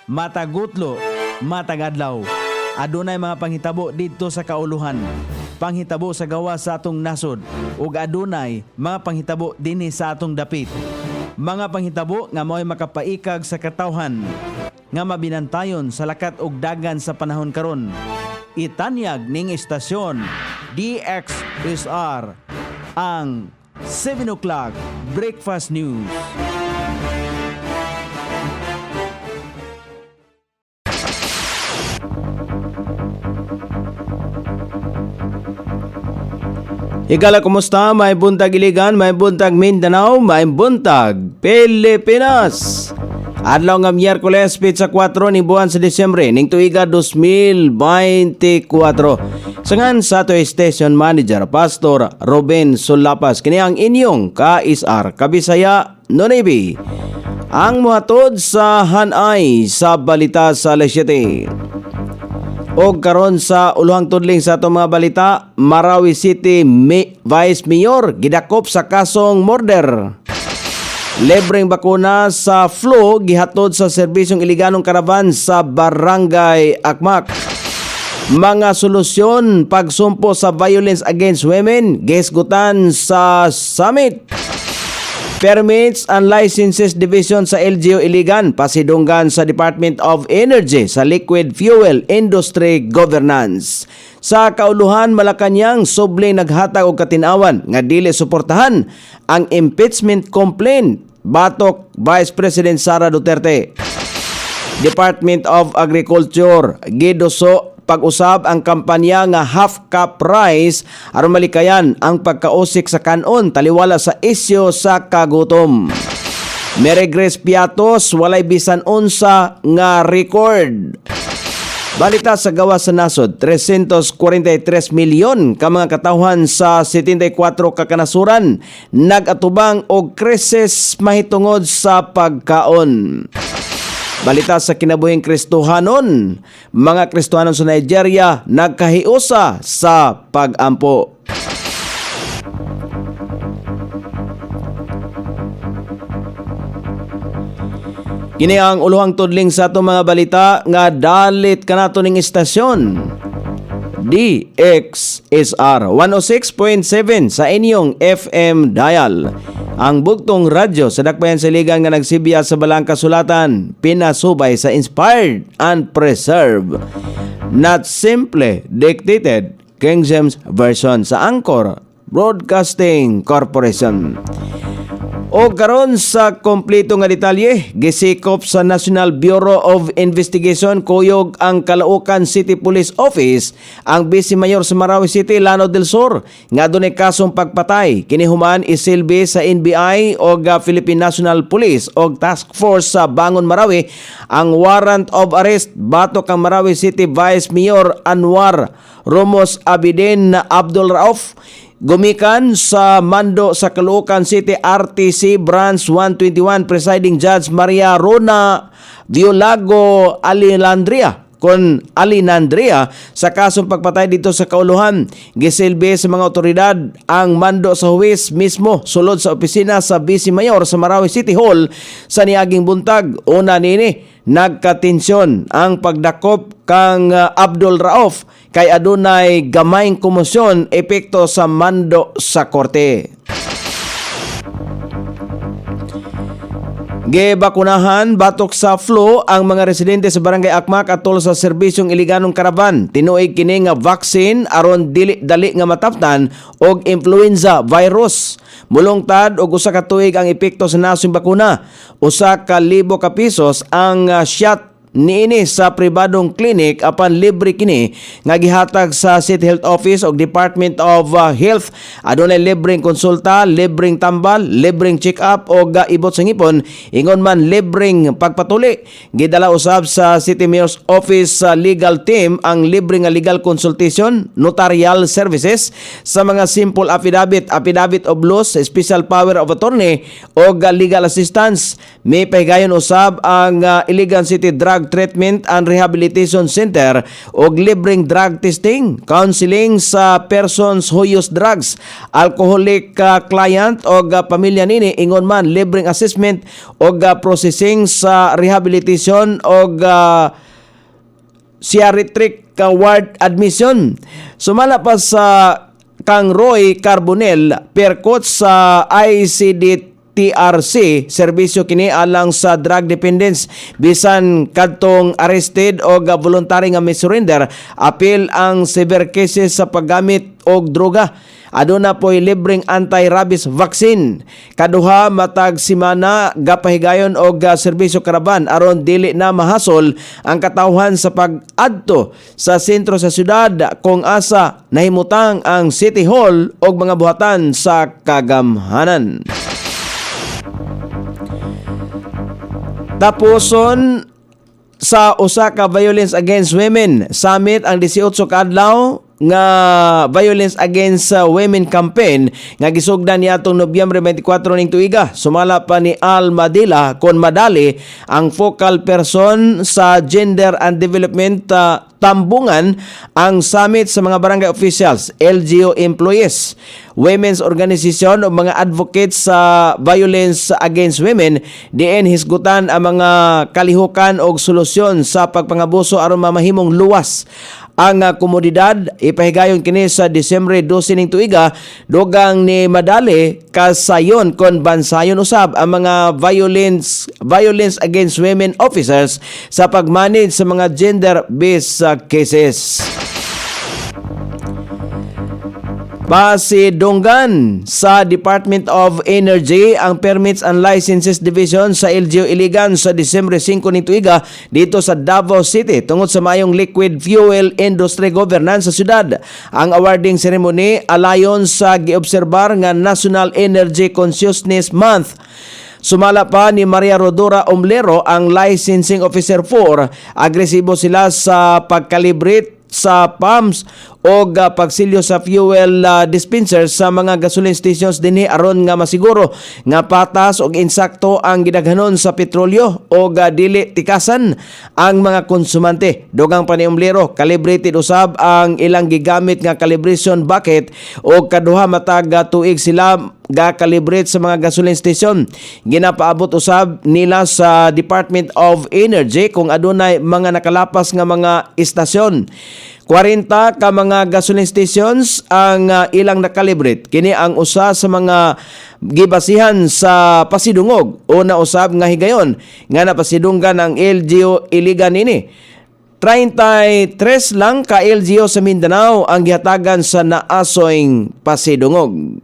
matagutlo, matagadlaw. Adunay mga panghitabo dito sa kauluhan, panghitabo sa gawa sa atong nasod, ug adunay mga panghitabo dinhi sa atong dapit. Mga panghitabo nga mo'y makapaikag sa katawhan, nga mabinantayon sa lakat ug dagan sa panahon karon. Itanyag ning istasyon DXSR ang 7 o'clock Breakfast News. Higala, kumusta? May buntag Iligan, may buntag Mindanao, may buntag Pilipinas. Adlaw nga Miyerkules, Pitsa 4 ni buwan sa Disyembre ning tuiga 2024. Sangan sa ato station manager Pastor Ruben Sulapas, kini ang inyong ka-isar Kabisaya Nunebi. Ang muhatod sa hanay sa balita sa alas 7. O karon sa uluhang tudling sa atong mga balita, Marawi City Vice Mayor gidakop sa kasong murder. Libreng bakuna sa flu gihatod sa serbisyong iliganong karavan sa Barangay Akmak. Mga solusyon pagsumpo sa violence against women gisgutan sa summit. Permits and Licenses Division sa LGU Iligan pasidunggan sa Department of Energy sa Liquid Fuel Industry Governance. Sa kauluhan, Malacañang subling naghatag og katinawan nga dili suportahan ang impeachment complaint batok Vice President Sara Duterte. Department of Agriculture giduso pag-usab ang kampanya nga half cup rice aron malikayan ang pagkausik sa kanon taliwala sa isyu sa kagutom. Meregres Piatos walay bisan unsa nga record. Balita sa gawa sa nasod, 343 milyon ka mga katawhan sa 74 ka kanasuran nagatubang og krisis mahitungod sa pagkaon. Balita sa kinabuhing Kristohanon, mga Kristohanon sa Nigeria nagkahiusa sa pag-ampo. Kini ang uluhang tudling sa atong mga balita nga dalit kanato ning istasyon. DXSR 106.7 sa inyong FM dial. Ang bugtong radyo sa dakbayan sa Iligan nga nagsibiya sa balang kasulatan, pinasubay sa inspired and preserved, not simply dictated King James Version sa Anchor Broadcasting Corporation. O karon sa kompleto nga detalye, gisikop sa National Bureau of Investigation kuyog ang Caloocan City Police Office ang Vice Mayor sa Marawi City, Lano del Sur, nga dunay kasong pagpatay. Kini human isilbi sa NBI o Philippine National Police o Task Force sa Bangon Marawi ang warrant of arrest batok ang Marawi City Vice Mayor Anwar Romos Abidin na Abdul Rauf gumikan sa mando sa Caloocan City RTC Branch 121 Presiding Judge Maria Rona Violago Alinandria sa kasong pagpatay dito sa kauluhan. Gisilbi sa mga otoridad ang mando sa huwis mismo sulod sa opisina sa Vice Mayor sa Marawi City Hall sa niaging buntag. Una nini, nagkatensyon ang pagdakop kang Abdul Rauf kay adunay gamayng komosyon epekto sa mando sa korte. Gibakunahan batok sa flu ang mga residente sa Barangay Akmak atol sa serbisyong iliganong karavan. Tinuig kini nga vaccine aron dali nga mataptan og influenza virus. Mulungtad og usa ka tuig ang epekto sa nasong bakuna. Usa ka libo ka pisos ang shot niini sa pribadong clinic apan libre kini nga gihatag sa City Health Office o Department of Health. Adunay libreng konsulta, libreng tambal, libreng check-up o ibot sa ngipon, ingon man libreng pagpatuli. Gidala usab sa City Mayor's Office sa legal team ang libre nga legal consultation, notarial services sa mga simple affidavit of loss, special power of attorney o legal assistance. May pahigayon usab ang Iligan City Drug Drug Treatment and Rehabilitation Center og libreng drug testing, counseling sa persons who use drugs, alcoholic client og pamilya nini, ingon man libreng assessment og processing sa rehabilitation og psychiatric ward admission. Sumala pa sa kang Roy Carbonell, perkot sa ICD-TRC, serbisyo kini alang sa drug dependence, bisan kadtong arrested o voluntary nga surrender, apil ang severe cases sa paggamit og droga. Aduna po'y libreng anti-rabies vaccine. Kaduha matag simana gapahigayon og serbisyo karaban aron dili na mahasol ang katawhan sa pag-adto sa sentro sa syudad kung asa nahimutang ang City Hall og mga buhatan sa kagamhanan. Tapuson sa usa ka Violence Against Women Summit ang 18 ka adlaw nga Violence Against Women campaign nga gisugdan niadtong Nobyembre 24 ning tuiga. Sumala pa ni Al Madila kon madali ang focal person sa Gender and Development tambungan ang summit sa mga barangay officials, LGU employees, women's organization o mga advocates sa violence against women, diin hisgutan ang mga kalihukan o solusyon sa pagpangabuso aron mamahimong luwas ang komunidad. Ipahigayon kini sa Disyembre 12 ning tuiga. Dugang ni madali kasayon kon bansayon usab ang mga violence against women officers sa pagmanage sa mga gender-based cases. Pasidunggan sa Department of Energy ang Permits and Licenses Division sa LGU Iligan sa Disyembre 5 ning tuiga dito sa Davao City tungod sa mayong liquid fuel industry governance sa syudad. Ang awarding ceremony alayon sa giobserbar nga National Energy Consciousness Month. Sumala pa ni Maria Rodora Omlero, ang licensing officer 4. Agresibo sila sa pagkalibrate sa pumps o pagsilyo sa fuel dispensers sa mga gasoline stations dinhi aron nga masiguro nga patas og insakto ang gidaghanon sa petrolyo o dili tikasan ang mga konsumante. Dugang pa ni Omlero, calibrated usab ang ilang gigamit nga calibration bucket o kaduha matag tuig sila ga-calibrate sa mga gasoline station. Ginapaabot usab nila sa Department of Energy kung adunay mga nakalapas nga mga istasyon. 40 ka mga gasoline stations ang ilang nakalibrate. Kini ang usa sa mga gibasihan sa pasidungog o nausab nga higayon nga napasidunggan ang LGU Iligan ini. 33 lang ka LGU sa Mindanao ang gihatagan sa naasoing pasidungog.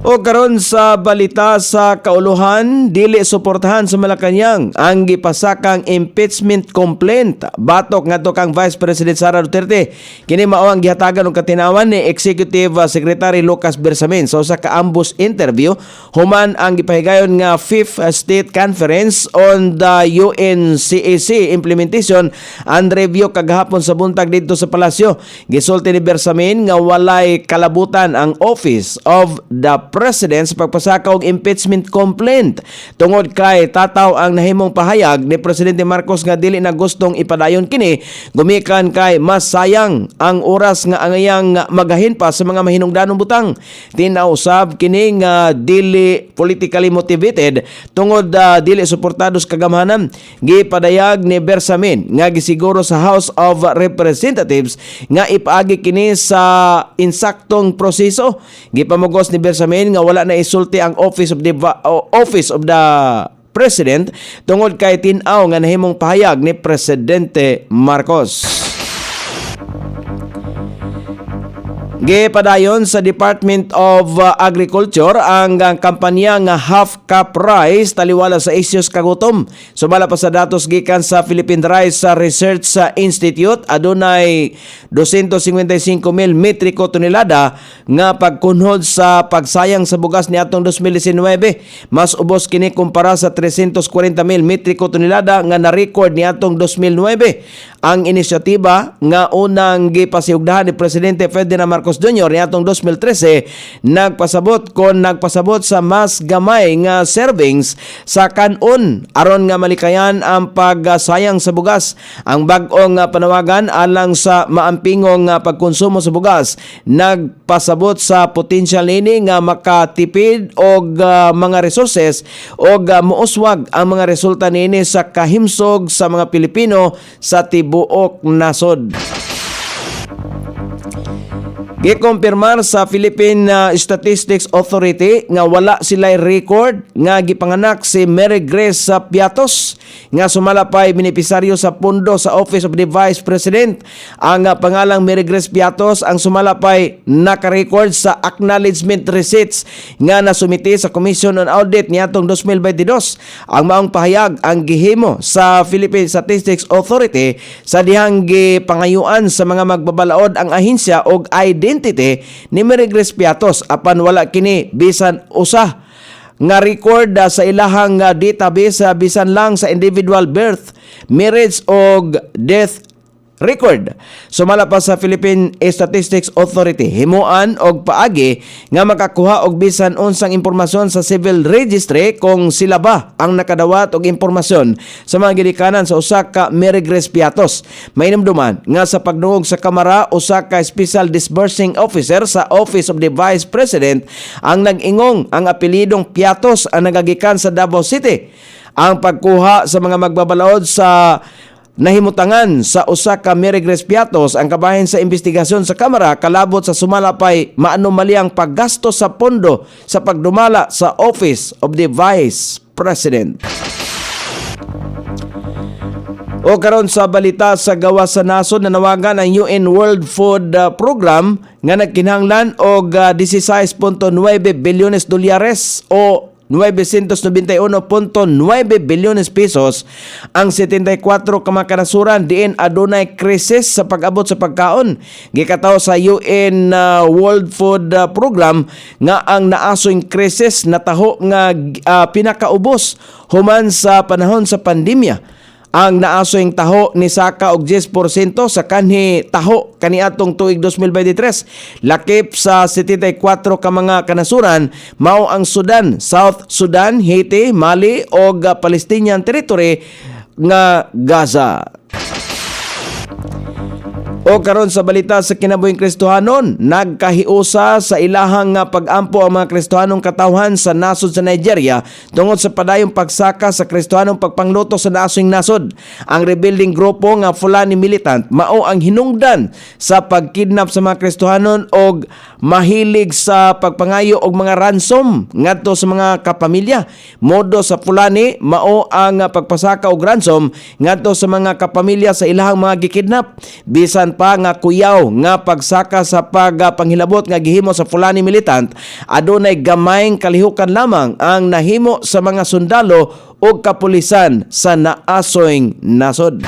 O karon sa balita sa kauluhan, dili suportahan sa Malacañang ang gipasakang impeachment complaint batok ngadto kang Vice President Sara Duterte. Kini mao ang gihatagan og katinawan ni Executive Secretary Lucas Bersamin sa usa ka ambush interview human ang gipahigayon nga 5th State Conference on the UNCAC implementation and review kagahapon sa buntag didto sa palasyo. Gisulti ni Bersamin nga walay kalabutan ang Office of the President sa pagpasaka og impeachment complaint tungod kay tataw ang nahimong pahayag ni Presidente Marcos nga dili na gustong ipadayon kini gumikan kay mas sayang ang oras nga angayang magahin pa sa mga mahinungdanong butang. Tinausab kini nga dili politically motivated tungod dili suportados kagamhanan. Gipadayag ni Bersamin nga gisiguro sa House of Representatives nga ipaagi kini sa insaktong proseso. Gipamugos ni Bersamin nga wala na isulti ang Office of the President tungod kay tin-aw nga nahimong pahayag ni Presidente Marcos. Gipadayon sa Department of Agriculture ang kampanya nga Half Cup Rice taliwala sa isyos kagutom. Sumala pa sa datos gikan sa Philippine Rice Research Institute, adunay 255,000 metriko tonelada nga pagkunhod sa pagsayang sa bugas niadtong 2019. Mas ubos kini kumpara sa 340,000 metriko tonelada nga na-record niadtong 2009. Ang inisyatiba nga unang gipasiugdahan ni Presidente Ferdinand Marcos Marcos Jr. niadtong 2013 nagpasabot sa mas gamay nga servings sa kanon aron nga malikayan ang pagsayang sa bugas. Ang bag-ong panawagan alang sa maampingong pagkonsumo sa bugas nagpasabot sa potential nini nga makatipid og mga resources og muuswag ang mga resulta nini sa kahimsog sa mga Pilipino sa tibuok nasod. Gikumpirmar sa Philippine Statistics Authority nga wala sila'y record nga gipanganak si Mary Grace Piatos nga sumalapay benepisaryo sa pundo sa Office of the Vice President. Ang pangalang Mary Grace Piatos ang sumalapay naka-record sa acknowledgement receipts nga nasumiti sa Commission on Audit niadtong 2022. Ang maong pahayag ang gihimo sa Philippine Statistics Authority sa dihang gipangayuan sa mga magbabalaod ang ahensya og identity ni Mary Grace Piatos apan wala kini bisan usa nga record sa ilahang database bisan lang sa individual birth, marriage og death record. Sumala pa sa Philippine Statistics Authority himuan og paagi nga makakuha og bisan unsang impormasyon sa civil registry kung sila ba ang nakadawat og impormasyon sa mga gidikanan sa usa ka Mary Grace Piatos. Mainumduman nga sa pagdungog sa Kamara, usa ka Special Disbursing Officer sa Office of the Vice President ang nag-ingong ang apelidong Piatos ang nagagikan sa Davao City. Ang pagkuha sa mga magbabalaod sa nahimutangan sa usa ka Mary Grace Piatos ang kabahin sa investigasyon sa Kamara kalabot sa sumalapay maanumalyang paggastos sa pondo sa pagdumala sa Office of the Vice President. O karon sa balita sa gawas sa nasod, nanawagan ang UN World Food Program nga nagkinahanglan og 16.9 bilyones dolyares o 991.9 bilyones pesos ang 74 kamakanasuran diin adunay krisis sa pag-abot sa pagkaon. Gikataw sa UN World Food Program nga ang naasoy krisis nataho nga pinakaubos human sa panahon sa pandemya. Ang naasoyng taho ni saka og 10% sa kanhi taho kaniadtong tuig 2023. Lakip sa 74 ka mga kanasuran mao ang Sudan, South Sudan, Haiti, Mali ug Palestinian Territory nga Gaza. O karon sa balita sa kinabuhing Kristohanon, nagkahiusa sa ilahang pag-ampo ang mga Kristohanong katawhan sa nasod sa Nigeria tungod sa padayong pagsaka sa Kristohanong pagpangluto sa nasong nasod. Ang rebuilding grupo nga Fulani Militant mao ang hinungdan sa pagkidnap sa mga Kristohanon og mahilig sa pagpangayo og mga ransom ngadto sa mga kapamilya. Modo sa Fulani mao ang pagpasaka og ransom ngadto sa mga kapamilya sa ilahang mga gikidnap. Bisan pa nga kuyaw nga pagsaka sa pagpanghilabot nga gihimo sa Fulani Militant, adunay gamayng kalihukan lamang ang nahimo sa mga sundalo o kapulisan sa naasoyng nasod.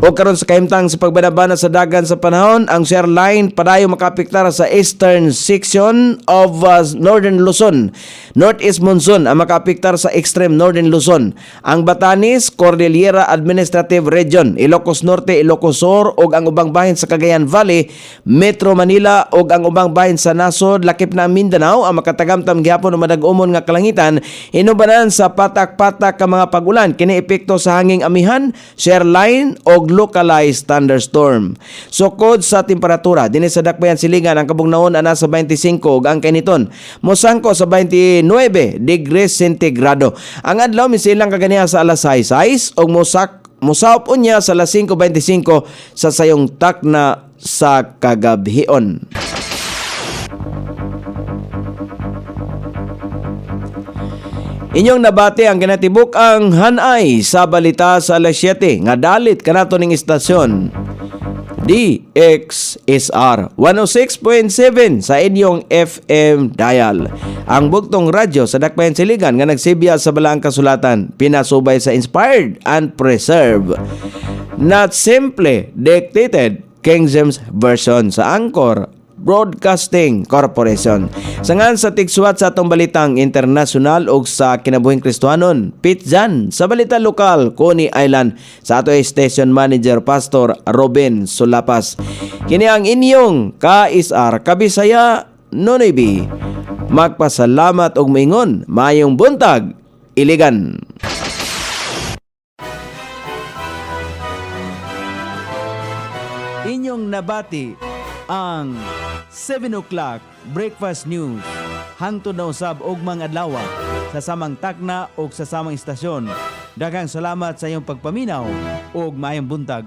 O karon sa kahimtang sa pagbanabana sa dagan sa panahon, ang shear line padayo makapektar sa eastern section of northern Luzon. Northeast monsoon ang makapektar sa extreme northern Luzon. Ang Batanes, Cordillera Administrative Region, Ilocos Norte, Ilocos Sur ug ang ubang bahin sa Cagayan Valley, Metro Manila ug ang ubang bahin sa nasod lakip na Mindanao ang makatagamtam gihapon og madag-umon nga kalangitan inubanan sa patak-patak ka mga pag-ulan kini epekto sa hanging amihan, shear line ug localized thunderstorm. Sukod sa temperatura dinhi sa dakbayan silingan ang kabugnaon ana sa 25 ug ang kainiton mosangko sa 29 degrees centigrado. Ang adlaw misilang kaganiha sa alas 6 ug mosaup unya sa alas 5:25 sa sayong takna sa kagabhion. Inyong nabati ang ginatibuk ang hanay sa balita sa alas 7 nga dalit kanato ning istasyon DXSR 106.7 sa inyong FM dial. Ang bugtong radyo sa dakbayan siligan nga nagsibya sa balaang kasulatan, pinasubay sa inspired and preserved, not simply dictated King James Version sa Anchor Broadcasting Corporation. Sangan sa tigsuwat sa atong balitang internasyonal ug sa kinabuhing Kristohanon, pitjan sa balita lokal, Coney Island, sa ato station manager Pastor Robin Sulapas. Kini ang inyong KSR Kabisaya Nonoy. Magpasalamat og maingon, mayong buntag, Iligan. Inyong nabati ang 7 o'clock breakfast news hangtod na usab og mga adlaw sa samang takna o sa samang istasyon. Daghang salamat sa iyong pagpaminaw ug maayong buntag.